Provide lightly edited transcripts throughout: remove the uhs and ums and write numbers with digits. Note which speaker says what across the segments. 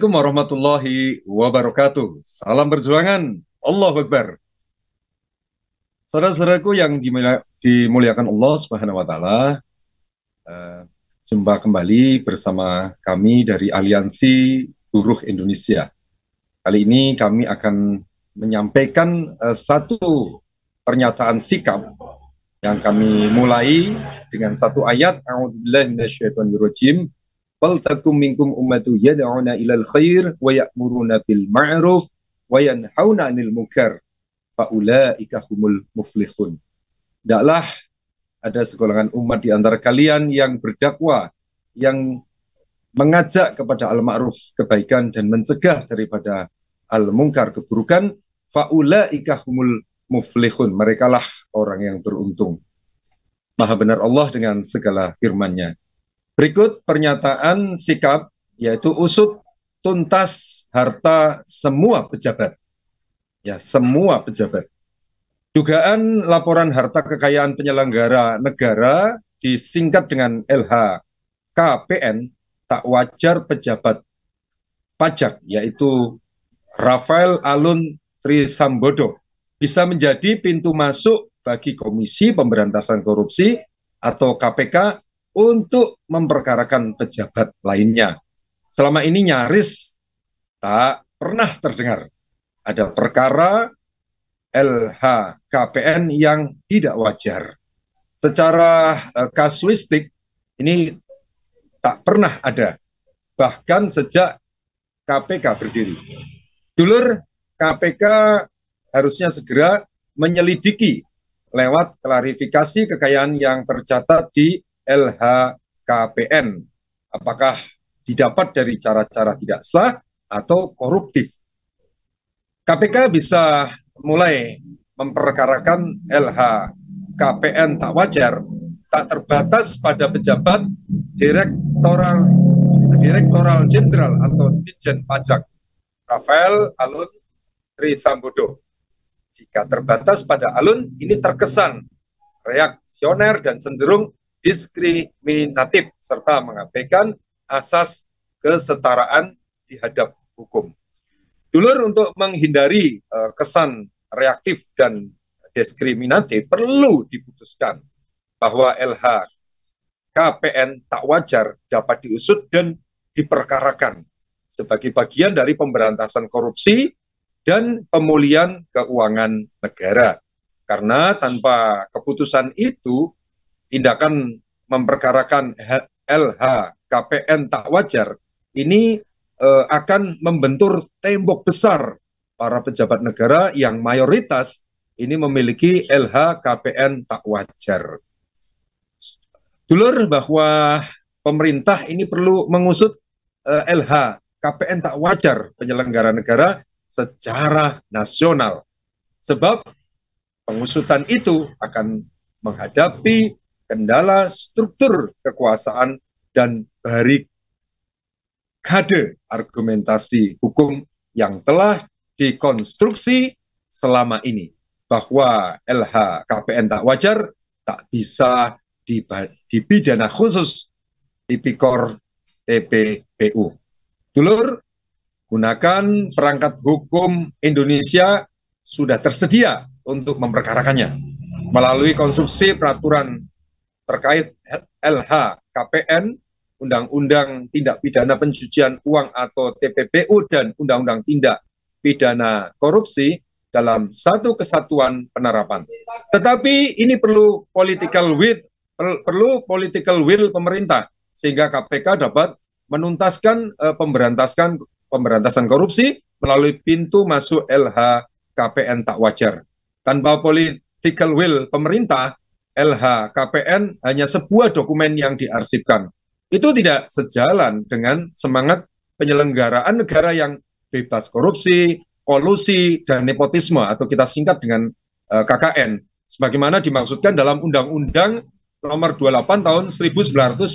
Speaker 1: Assalamualaikum warahmatullahi wabarakatuh. Salam perjuangan. Allahu Akbar. Saudara-saudaraku yang dimuliakan Allah Subhanahu wa taala, jumpa kembali bersama kami dari Aliansi Buruh Indonesia. Kali ini kami akan menyampaikan satu pernyataan sikap yang kami mulai dengan satu ayat, A'udzubillahi minasyaitonirrajim. Wal takum minkum ummatu yad'una ilal khair wa ya'muruna bil ma'ruf wa yanhauna 'anil munkar faulaika humul muflihun. Hendaklah ada segolongan umat di antara kalian yang berdakwah, yang mengajak kepada al-ma'ruf kebaikan dan mencegah daripada al-munkar keburukan, faulaika humul muflihun. Merekalah orang yang beruntung. Maha benar Allah dengan segala firman-Nya. Berikut pernyataan sikap, yaitu usut tuntas harta semua pejabat. Ya, semua pejabat. Dugaan laporan harta kekayaan penyelenggara negara disingkat dengan LHKPN tak wajar pejabat pajak, yaitu Rafael Alun Trisambodo, bisa menjadi pintu masuk bagi Komisi Pemberantasan Korupsi atau KPK untuk memperkarakan pejabat lainnya. Selama ini nyaris tak pernah terdengar ada perkara LHKPN yang tidak wajar. Secara kasuistik ini tak pernah ada, bahkan sejak KPK berdiri. Dulur, KPK harusnya segera menyelidiki lewat klarifikasi kekayaan yang tercatat di LHKPN. Apakah didapat dari cara-cara tidak sah atau koruptif? KPK bisa mulai memperkarakan LHKPN tak wajar, tak terbatas pada pejabat Direktoral Jenderal atau Ditjen Pajak Rafael Alun Trisambodo. Jika terbatas pada Alun, ini terkesan reaksioner dan cenderung diskriminatif serta mengabaikan asas kesetaraan di hadap hukum. Dulur, untuk menghindari kesan reaktif dan diskriminatif, perlu diputuskan bahwa LHKPN tak wajar dapat diusut dan diperkarakan sebagai bagian dari pemberantasan korupsi dan pemulihan keuangan negara. Karena tanpa keputusan itu, tindakan memperkarakan LHKPN tak wajar ini akan membentur tembok besar para pejabat negara yang mayoritas ini memiliki LHKPN tak wajar. Dulur, bahwa pemerintah ini perlu mengusut LHKPN tak wajar penyelenggara negara secara nasional. Sebab pengusutan itu akan menghadapi kendala struktur kekuasaan dan barikade argumentasi hukum yang telah dikonstruksi selama ini, bahwa LHKPN tak wajar tak bisa dipidana khusus Tipikor TPPU. Dulur, gunakan perangkat hukum Indonesia sudah tersedia untuk memperkarakannya melalui konstruksi peraturan terkait LHKPN, Undang-Undang Tindak Pidana Pencucian Uang atau TPPU, dan Undang-Undang Tindak Pidana Korupsi dalam satu kesatuan penerapan. Tetapi ini perlu political will pemerintah, sehingga KPK dapat menuntaskan pemberantasan korupsi melalui pintu masuk LHKPN tak wajar. Tanpa political will pemerintah, LHKPN hanya sebuah dokumen yang diarsipkan. Itu tidak sejalan dengan semangat penyelenggaraan negara yang bebas korupsi, kolusi, dan nepotisme, atau kita singkat dengan KKN, sebagaimana dimaksudkan dalam Undang-Undang Nomor 28 Tahun 1999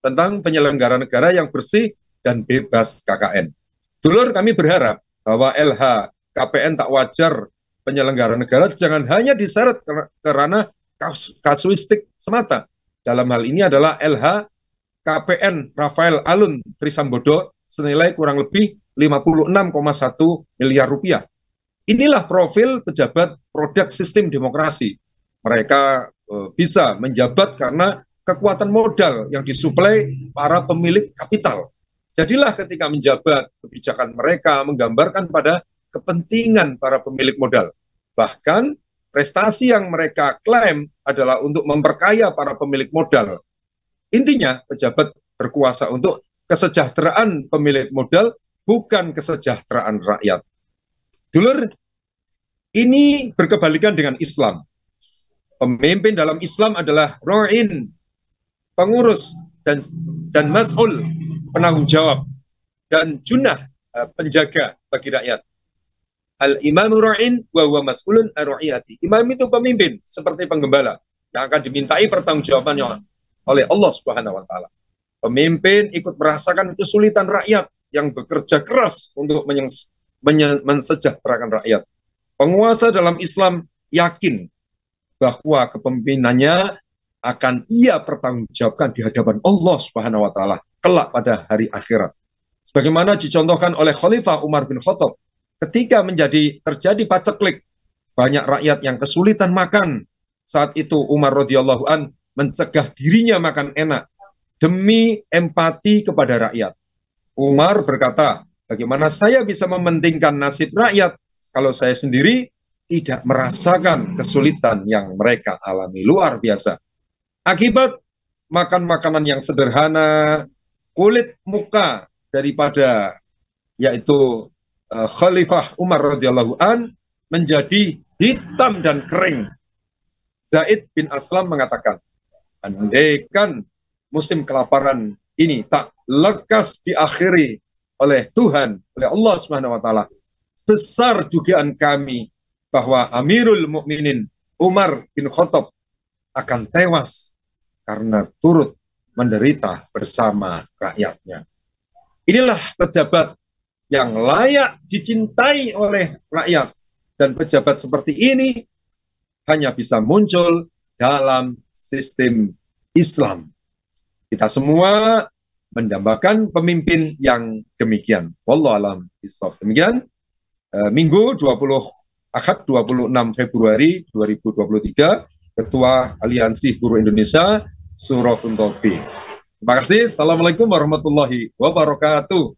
Speaker 1: tentang penyelenggara negara yang bersih dan bebas KKN. Dulur, kami berharap bahwa LHKPN tak wajar penyelenggara negara jangan hanya diseret ke ranah kasuistik semata. Dalam hal ini adalah KPN Rafael Alun Trisambodo senilai kurang lebih 56,1 miliar rupiah. Inilah profil pejabat produk sistem demokrasi. Mereka bisa menjabat karena kekuatan modal yang disuplai para pemilik kapital. Jadilah ketika menjabat, kebijakan mereka menggambarkan pada kepentingan para pemilik modal. Bahkan prestasi yang mereka klaim adalah untuk memperkaya para pemilik modal. Intinya, pejabat berkuasa untuk kesejahteraan pemilik modal, bukan kesejahteraan rakyat. Dulur, ini berkebalikan dengan Islam. Pemimpin dalam Islam adalah ro'in, pengurus, dan mas'ul, penanggung jawab, dan junah, penjaga bagi rakyat. Al-imamu ro'in wa huwa mas'ulun ar-ru'iyati. Imam itu pemimpin, seperti penggembala, yang akan dimintai pertanggungjawabannya oleh Allah Subhanahu wa Ta'ala. Pemimpin ikut merasakan kesulitan rakyat yang bekerja keras untuk mensejahterakan rakyat. Penguasa dalam Islam yakin bahwa kepemimpinannya akan ia pertanggungjawabkan di hadapan Allah Subhanahu wa Ta'ala kelak pada hari akhirat. Sebagaimana dicontohkan oleh Khalifah Umar bin Khattab, ketika terjadi paceklik, banyak rakyat yang kesulitan makan. Saat itu Umar radhiyallahu an mencegah dirinya makan enak demi empati kepada rakyat. Umar berkata, bagaimana saya bisa mementingkan nasib rakyat kalau saya sendiri tidak merasakan kesulitan yang mereka alami. Luar biasa. Akibat makan makanan yang sederhana, kulit muka daripada yaitu Khalifah Umar radhiyallahu an menjadi hitam dan kering. Zaid bin Aslam mengatakan, andaikan musim kelaparan ini tak lekas diakhiri oleh Tuhan, oleh Allah Subhanahu wa Ta'ala, besar dugaan kami bahwa Amirul Mukminin Umar bin Khattab akan tewas karena turut menderita bersama rakyatnya. Inilah pejabat yang layak dicintai oleh rakyat, dan pejabat seperti ini hanya bisa muncul dalam sistem Islam. Kita semua mendambakan pemimpin yang demikian. Wallahu a'lam bishawab. Demikian Minggu 26 Februari 2023, Ketua Aliansi Buruh Indonesia, Suro Kuntobi. Terima kasih. Assalamualaikum warahmatullahi wabarakatuh.